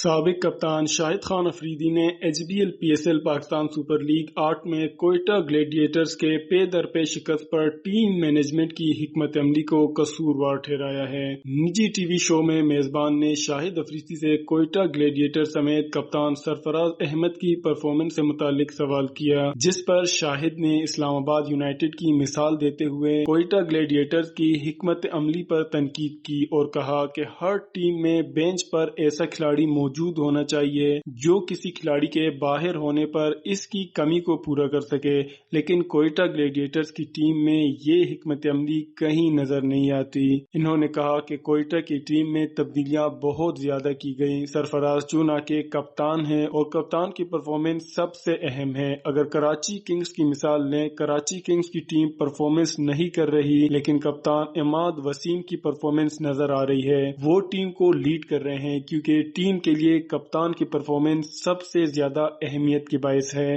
سابق کپتان شاہد خان افریدی نے HBL PSL Pakistan super league 8 میں کوئٹہ گلیڈیٹرز کے پے در پے شکست پر ٹیم مینجمنٹ کی حکمت عملی کو قصوروار ٹھہرایا ہے۔ نجی ٹی وی شو میں میزبان نے شاہد افریدی سے کوئٹہ گلیڈیٹر سمیت کپتان سرفراز احمد کی پرفارمنس سے متعلق سوال کیا، جس پر شاہد نے اسلام آباد یونائیٹڈ کی مثال دیتے ہوئے کوئٹہ گلیڈیٹرز کی حکمت عملی پر تنقید کی اور کہا کہ ہر ٹیم میں بینچ پر ایسا کھلاڑی موجود ہونا چاہیے جو کسی کھلاڑی کے باہر ہونے پر اس کی کمی کو پورا کر سکے، لیکن کوئٹہ گلیڈیٹرز کی ٹیم میں یہ حکمت عملی کہیں نظر نہیں آتی۔ انہوں نے کہا کہ کوئٹہ کی ٹیم میں تبدیلیاں بہت زیادہ کی گئیں۔ سرفراز چنانچہ کپتان ہیں اور کپتان کی پرفارمنس سب سے اہم ہے۔ اگر کراچی کنگز کی مثال لیں، کراچی کنگز کی ٹیم پرفارمنس نہیں کر رہی، لیکن کپتان عماد وسیم کی پرفارمنس نظر آ رہی ہے۔ وہ ٹیم کو لیڈ کر رہے ہیں کیونکہ ٹیم کے لیے کپتان کی پرفارمنس سب سے زیادہ اہمیت کی باعث ہے۔